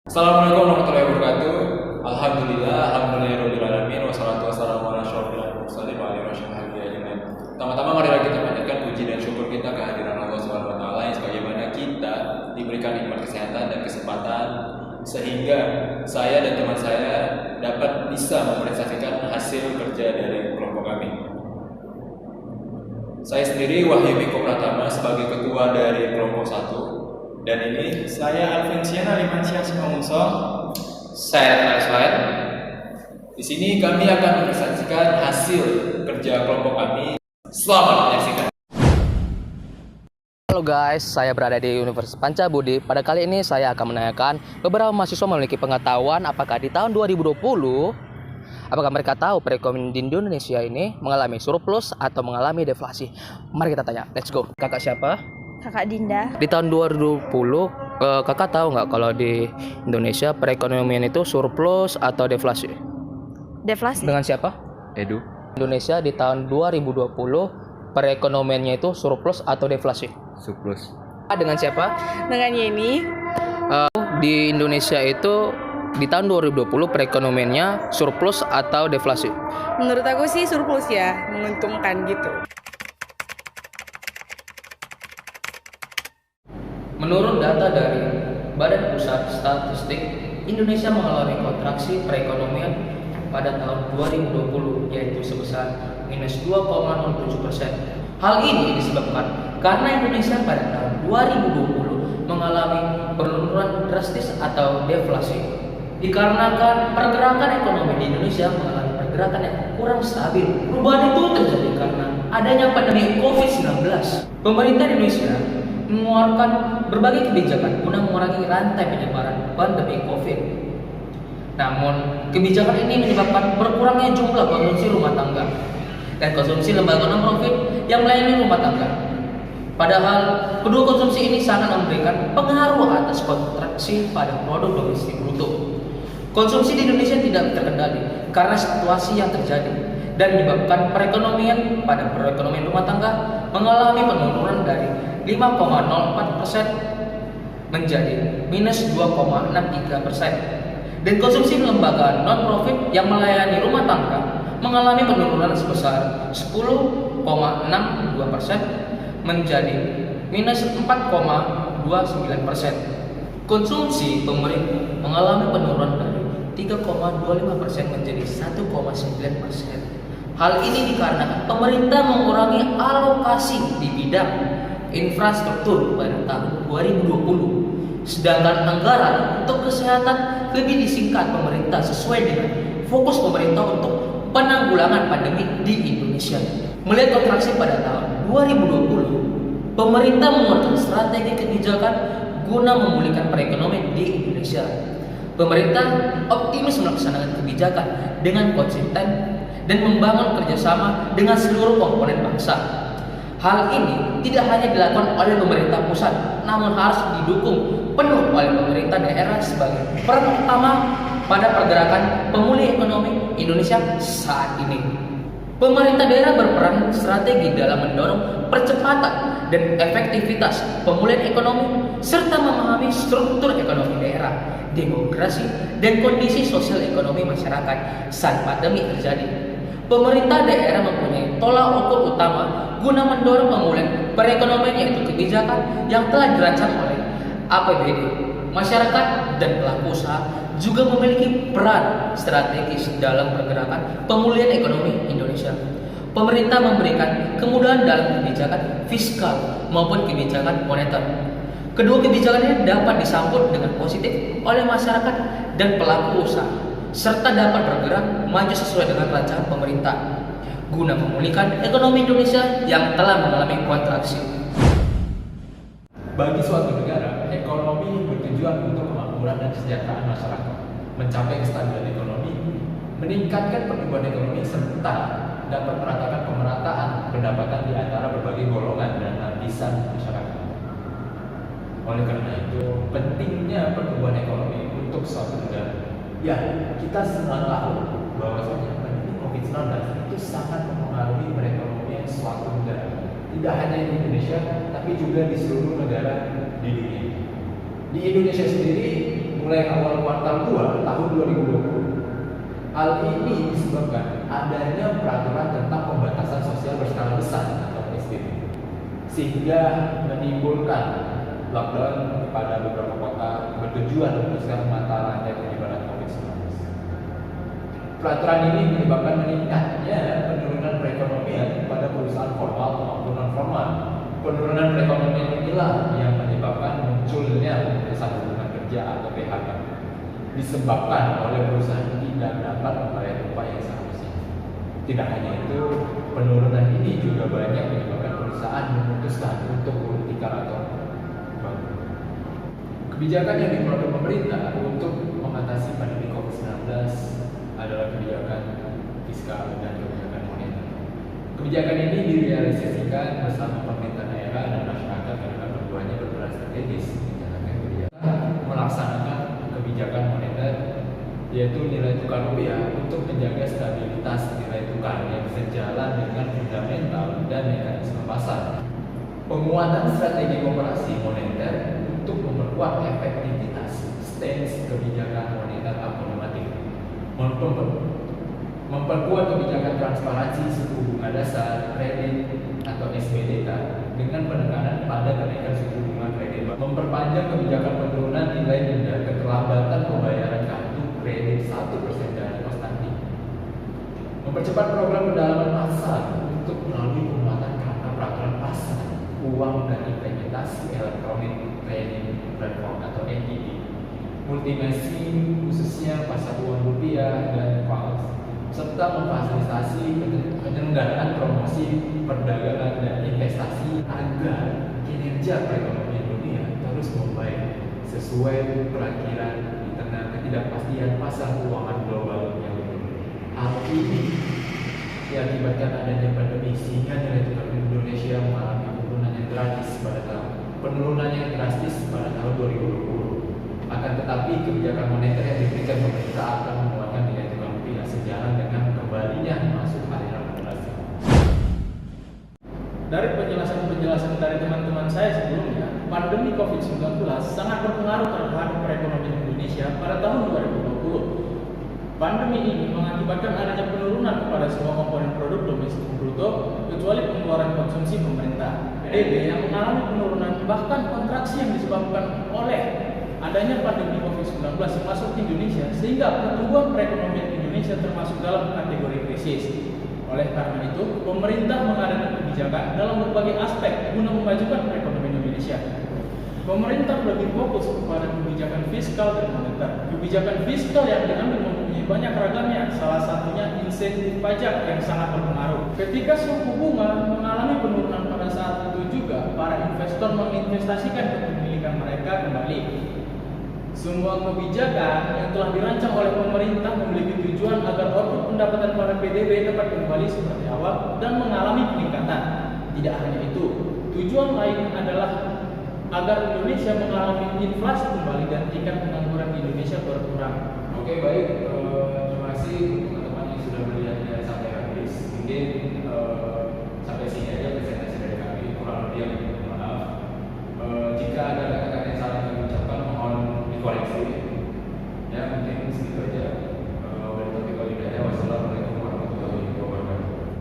Assalamualaikum warahmatullahi wabarakatuh. Alhamdulillahirabbil alamin wassalatu wassalamu ala asyrofil mursalin wa alihi washabihi ajmain. Pertama-tama marilah kita panjatkan puji dan syukur kita kehadiran Allah Subhanahu wa taala yang sebagaimana kita diberikan nikmat kesehatan dan kesempatan sehingga saya dan teman saya dapat bisa mempresentasikan hasil kerja dari kelompok kami. Saya sendiri Wahyu Miko Pratama sebagai ketua dari kelompok 1. Dan ini Saya Alvensiana Limansyah Simangunso. saya Ismail. Di sini kami akan mempresentasikan hasil kerja kelompok kami. Selamat menyaksikan. Halo guys, saya berada di Universitas Pancabudi. Pada kali ini saya akan menanyakan beberapa mahasiswa memiliki pengetahuan apakah di tahun 2020 apakah mereka tahu perekonomian di Indonesia ini mengalami surplus atau mengalami deflasi. Mari kita tanya, let's go. Kakak siapa? Kakak Dinda. Di tahun 2020 kakak tahu nggak kalau di Indonesia perekonomian itu surplus atau deflasi? Deflasi. Dengan siapa? Edu. Indonesia di tahun 2020 perekonomiannya itu surplus atau deflasi? Surplus. Dengan siapa? Dengan Yeni. Di Indonesia itu di tahun 2020 perekonomiannya surplus atau deflasi? Menurut aku sih surplus ya, menguntungkan gitu. Menurut data dari Badan Pusat Statistik, Indonesia mengalami kontraksi perekonomian pada tahun 2020 yaitu sebesar minus 2,07%. Hal ini disebabkan karena Indonesia pada tahun 2020 mengalami penurunan drastis atau deflasi. Dikarenakan pergerakan ekonomi di Indonesia mengalami pergerakan yang kurang stabil. Perubahan itu terjadi karena adanya pandemi COVID-19. Pemerintah Indonesia mengeluarkan berbagai kebijakan guna mengurangi rantai penyebaran pandemi COVID. Namun, kebijakan ini menyebabkan berkurangnya jumlah konsumsi rumah tangga dan konsumsi lembaga non-profit yang melayani rumah tangga. Padahal, kedua konsumsi ini sangat memberikan pengaruh atas kontraksi pada produk domestik bruto. Konsumsi di Indonesia tidak terkendali karena situasi yang terjadi dan menyebabkan perekonomian rumah tangga mengalami penurunan dari 5,04% menjadi minus 2,63%. Dan konsumsi lembaga non-profit yang melayani rumah tangga mengalami penurunan sebesar 10,62% menjadi minus 4,29%. Konsumsi pemerintah mengalami penurunan dari 3,25% menjadi 1,9%. Hal ini dikarenakan pemerintah mengurangi alokasi di bidang infrastruktur pada tahun 2020. Sedangkan anggaran untuk kesehatan lebih disingkat pemerintah sesuai dengan fokus pemerintah untuk penanggulangan pandemi di Indonesia. Melihat kontraksi pada tahun 2020, pemerintah mengeluarkan strategi kebijakan guna memulihkan perekonomian di Indonesia. Pemerintah optimis melaksanakan kebijakan dengan konsisten dan membangun kerjasama dengan seluruh komponen bangsa. Hal ini tidak hanya dilakukan oleh pemerintah pusat, namun harus didukung penuh oleh pemerintah daerah sebagai peran utama pada pergerakan pemulihan ekonomi Indonesia saat ini. Pemerintah daerah berperan strategi dalam mendorong percepatan dan efektivitas pemulihan ekonomi serta memahami struktur ekonomi daerah, demografi, dan kondisi sosial ekonomi masyarakat saat pandemi terjadi. Pemerintah daerah mempunyai tolak ukur utama guna mendorong pemulihan perekonomian yaitu kebijakan yang telah dirancang oleh APBD. Masyarakat dan pelaku usaha juga memiliki peran strategis dalam pergerakan pemulihan ekonomi Indonesia. Pemerintah memberikan kemudahan dalam kebijakan fiskal maupun kebijakan moneter. Kedua kebijakan ini dapat disambut dengan positif oleh masyarakat dan pelaku usaha serta dapat bergerak maju sesuai dengan rancangan pemerintah guna memulihkan ekonomi Indonesia yang telah mengalami kontraksi. Bagi suatu negara, ekonomi bertujuan untuk kemakmuran dan kesejahteraan masyarakat, mencapai kestabilan ekonomi, meningkatkan pertumbuhan ekonomi serta dapat meratakan pemerataan pendapatan di antara berbagai golongan dan lapisan masyarakat. Oleh karena itu, pentingnya pertumbuhan ekonomi untuk suatu negara. Ya, kita semua tahu bahwasanya pandemi COVID-19 itu sangat mempengaruhi perekonomian suatu negara. Tidak hanya di Indonesia, tapi juga di seluruh negara di dunia. Di Indonesia sendiri, mulai awal kuartal 2 tahun 2020. Hal ini disebabkan adanya peraturan tentang pembatasan sosial berskala besar atau PSBB, sehingga menimbulkan lockdown pada beberapa kota bertujuan memutuskan mata rantai penyebaran COVID-19. Peraturan ini menyebabkan meningkatnya penurunan perekonomian pada perusahaan formal maupun non formal. Penurunan perekonomian inilah yang menyebabkan munculnya pemutusan hubungan kerja atau PHK, disebabkan oleh perusahaan tidak dapat membayar upah yang seharusnya. Tidak hanya itu, penurunan ini juga banyak menyebabkan perusahaan memutuskan untuk berhentikan atau bangkrut. Kebijakan yang dikeluarkan pemerintah untuk mengatasi pandemi COVID-19 adalah kebijakan fiskal dan kebijakan moneter. Kebijakan ini direalisasikan bersama pemerintah daerah dan masyarakat karena keduanya berperan strategis menjalankan kebijakan melaksanakan kebijakan moneter, yaitu nilai tukar rupiah untuk menjaga stabilitas nilai tukar yang sejalan dengan fundamental dan mekanisme pasar. Penguatan strategi operasi moneter untuk memperkuat efektivitas stance kebijakan moneter akomodatif, memperkuat kebijakan transparansi suku bunga dasar, kredit atau SBDK dengan penekanan pada kenaikan suku bunga kredit, memperpanjang kebijakan penurunan nilai denda keterlambatan pembayaran kartu kredit 1% dari kos nanti, mempercepat program pendalaman pasar untuk melalui penguatan karena peraturan pasar uang dan implementasi elektronik trading platform atau ETP, multimasi khususnya pasar uang rupiah dan falas, serta memfasilitasi penyelenggaraan promosi perdagangan dan investasi agar kinerja perekonomian dunia terus membaik sesuai perakiran di tengah ketidakpastian pasar keuangan global yang berubah. Hal ini diakibatkan adanya pandemi sehingga nilai tukar Indonesia mengalami penurunan yang drastis pada tahun 2020. Akan tetapi kebijakan moneter yang diberikan pemerintah akan menguatkan nilai tukar rupiah sejalan dengan kembalinya masuk aliran moderasi. Dari penjelasan dari teman-teman saya sebelumnya, pandemi COVID-19 sangat berpengaruh terhadap perekonomian Indonesia pada tahun 2020. Pandemi ini mengakibatkan adanya penurunan kepada semua komponen produk domestik bruto kecuali pengeluaran konsumsi pemerintah (PDB) yang mengalami penurunan bahkan kontraksi yang disebabkan oleh adanya pandemi COVID-19 yang masuk ke Indonesia, sehingga pertumbuhan perekonomian Indonesia termasuk dalam kategori krisis. Oleh karena itu, pemerintah mengadakan kebijakan dalam berbagai aspek guna memajukan perekonomian Indonesia. Pemerintah lebih fokus kepada kebijakan fiskal dan moneter. Kebijakan fiskal yang diambil mempunyai banyak ragamnya, salah satunya insentif pajak yang sangat berpengaruh. Ketika suku bunga mengalami penurunan pada saat itu juga, para investor menginvestasikan kepemilikan mereka kembali. Semua kebijakan yang telah dirancang oleh pemerintah memiliki tujuan agar output pendapatan para PDB dapat kembali seperti awal dan mengalami peningkatan. Tidak hanya itu, tujuan lain adalah agar Indonesia mengalami inflasi kembali dan tingkat pengangguran di Indonesia berkurang. Oke, baik. Terima kasih teman-teman yang sudah melihatnya sampai habis. Mungkin